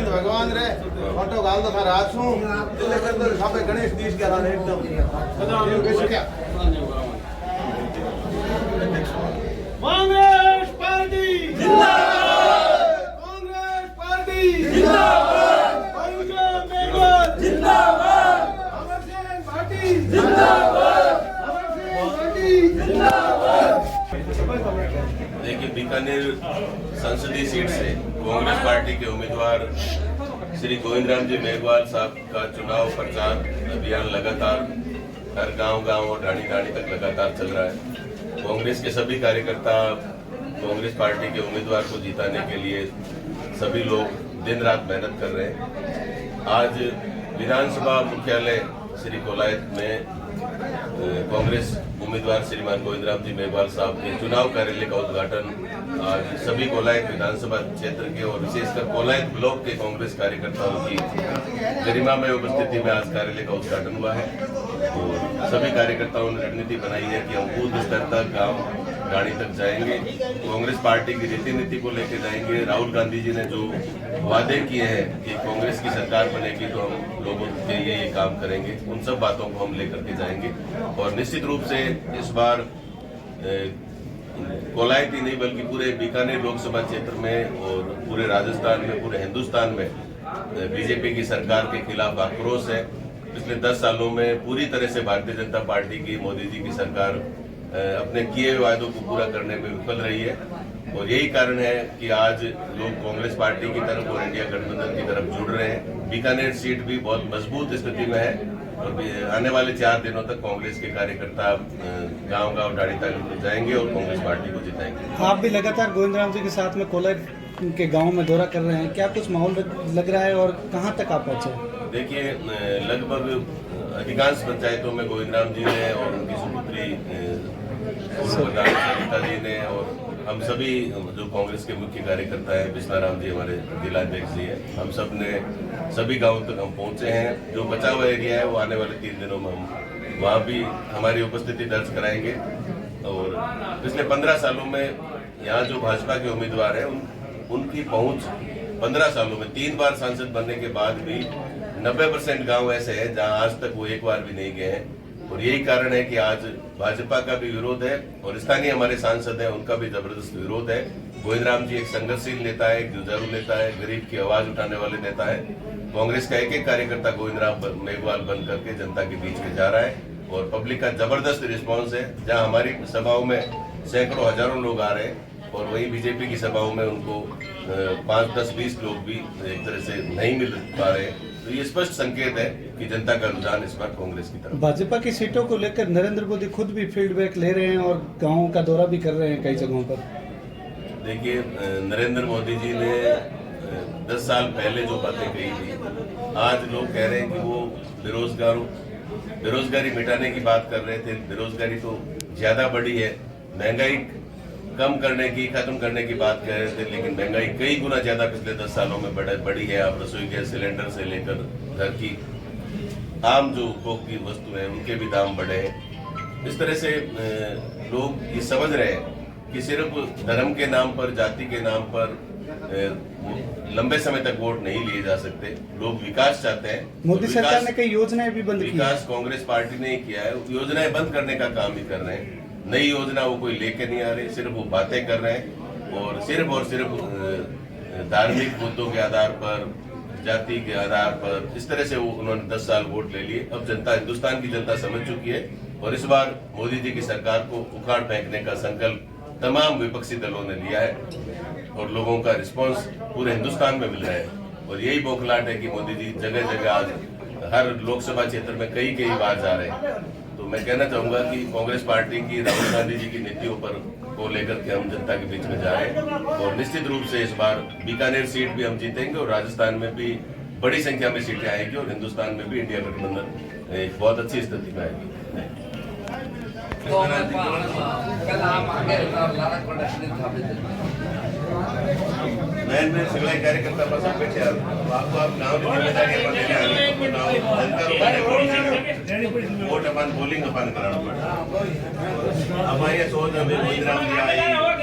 भगवान रे फोटो गाल तो खा छू गणेश दीश के एकदम कांग्रेस पार्टी जिंदाबाद, कांग्रेस पार्टी जिंदाबाद, जिंदाबाद, अमर सिंह पार्टी जिंदाबाद, अमर सिंह पार्टी जिंदाबाद। देखिए, बीकानेर संसदीय सीट से कांग्रेस पार्टी के उम्मीदवार श्री गोविंद जी मेघवाल साहब का चुनाव प्रचार अभियान लगातार हर गांव और ढाणी तक लगातार चल रहा है। कांग्रेस के सभी कार्यकर्ता कांग्रेस पार्टी के उम्मीदवार को जिताने के लिए सभी लोग दिन रात मेहनत कर रहे हैं। आज विधानसभा मुख्यालय श्री कोलायत में कांग्रेस उम्मीदवार श्रीमान गोविंद जी मेघवाल साहब के चुनाव कार्यालय का उद्घाटन आज सभी कोलायत विधानसभा क्षेत्र के और विशेषकर कोलायत ब्लॉक के कांग्रेस कार्यकर्ताओं की गरिमामय उपस्थिति में आज कार्यालय का उद्घाटन हुआ है। तो सभी कार्यकर्ताओं ने रणनीति बनाई है कि हम बूथ स्तर तक गांव गाड़ी तक जाएंगे, कांग्रेस पार्टी की रीति नीति को लेकर जाएंगे। राहुल गांधी जी ने जो वादे किए हैं कि कांग्रेस की सरकार बनेगी तो हम लोगों के लिए ये काम करेंगे, उन सब बातों को हम लेकर के जाएंगे। और निश्चित रूप से इस बार कोलायत ही नहीं बल्कि पूरे बीकानेर लोकसभा क्षेत्र में और पूरे राजस्थान में, पूरे हिंदुस्तान में बीजेपी की सरकार के खिलाफ आक्रोश है। पिछले 10 सालों में पूरी तरह से भारतीय जनता पार्टी की, मोदी जी की सरकार अपने किए हुए वायदों को पूरा करने में विफल रही है और यही कारण है कि आज लोग कांग्रेस पार्टी की तरफ और इंडिया गठबंधन की तरफ जुड़ रहे हैं। बीकानेर सीट भी बहुत मजबूत स्थिति में है और आने वाले 4 दिनों तक कांग्रेस के कार्यकर्ता गांव ढाणी तक जाएंगे और कांग्रेस पार्टी को जिताएंगे। आप भी लगातार गोविंद जी के साथ में कोलायत के गांव में दौरा कर रहे हैं, क्या कुछ माहौल लग रहा है और कहां तक आप पहुंचे? देखिए, लगभग अधिकांश पंचायतों में गोविंद जी ने और उनकी सुपुत्री सरिता जी ने और हम सभी जो कांग्रेस के मुख्य कार्यकर्ता हैं, बिस्लाराम जी हमारे जिलाध्यक्ष जी हैं, हम सब ने सभी गांवों तक हम पहुंचे हैं। जो बचा हुआ एरिया है वो आने वाले 3 दिनों में हम वहाँ भी हमारी उपस्थिति दर्ज कराएंगे। और पिछले 15 सालों में यहाँ जो भाजपा के उम्मीदवार हैं उनकी पहुंच 15 सालों में 3 बार सांसद बनने के बाद भी 90% गांव ऐसे हैं जहां आज तक वो एक बार भी नहीं गए हैं। और यही कारण है कि आज भाजपा का भी विरोध है और स्थानीय हमारे सांसद हैं उनका भी जबरदस्त विरोध है। गोविंद जी एक संघर्षशील नेता है, एक जुझारू नेता है, गरीब की आवाज उठाने वाले नेता है। कांग्रेस का एक कार्यकर्ता गोविंद मेघवाल बन करके जनता के बीच में जा रहा है और पब्लिक का जबरदस्त रिस्पॉन्स है। जहाँ हमारी सभाओं में सैकड़ों हजारों लोग आ रहे हैं और वहीं बीजेपी की सभाओं में उनको 5, 10, 20 लोग भी एक तरह से नहीं मिल पा रहे हैं। तो ये स्पष्ट संकेत है कि जनता का रुझान इस बार कांग्रेस की तरफ। भाजपा की सीटों को लेकर नरेंद्र मोदी खुद भी फीडबैक ले रहे हैं और गाँव का दौरा भी कर रहे हैं कई जगहों पर। देखिए, नरेंद्र मोदी जी ने 10 साल पहले जो बातें कही थी, आज लोग कह रहे हैं कि वो बेरोजगारी मिटाने की बात कर रहे थे। बेरोजगारी तो ज्यादा बढ़ी है, महंगाई कम करने की, खत्म करने की बात कह रहे थे, लेकिन महंगाई कई गुना ज्यादा पिछले 10 सालों में बढ़ी है। आप रसोई गैस सिलेंडर से लेकर घर की आम जो उपभोग की वस्तु है उनके भी दाम बढ़े हैं। इस तरह से लोग ये समझ रहे हैं कि सिर्फ धर्म के नाम पर, जाति के नाम पर लंबे समय तक वोट नहीं लिए जा सकते। लोग विकास चाहते हैं। मोदी सरकार ने कई योजनाएं भी बंद की। विकास कांग्रेस पार्टी ने किया है, योजनाएं बंद करने का काम ही कर रहे हैं। नई योजना वो कोई लेके नहीं आ रहे, सिर्फ वो बातें कर रहे हैं और सिर्फ धार्मिक मुद्दों के आधार पर, जाति के आधार पर, इस तरह से वो उन्होंने 10 साल वोट ले लिए। अब जनता, हिंदुस्तान की जनता समझ चुकी है और इस बार मोदी जी की सरकार को उखाड़ फेंकने का संकल्प तमाम विपक्षी दलों ने लिया है और लोगों का रिस्पांस पूरे हिंदुस्तान में मिल रहा है। और यही बौखलाहट है कि मोदी जी जगह जगह आज हर लोकसभा क्षेत्र में कई बार जा रहे हैं। तो मैं कहना चाहूंगा कि कांग्रेस पार्टी की, राहुल गांधी जी की नीतियों पर को लेकर के हम जनता के बीच में जा रहे हैं और निश्चित रूप से इस बार बीकानेर सीट भी हम जीतेंगे और राजस्थान में भी बड़ी संख्या में सीटें आएगी और हिंदुस्तान में भी इंडिया गठबंधन एक बहुत अच्छी स्थिति में आएगी। कल आप आगे मैं सगळे कार्यकर्ता पासून बैठे आपको आप गांव की जिम्मेदारी अपन लेने आगे जनता को पहले वोट अपन बोलिंग अपन कराना पड़ा अब ये सोच हमें गोविंद राम जी आई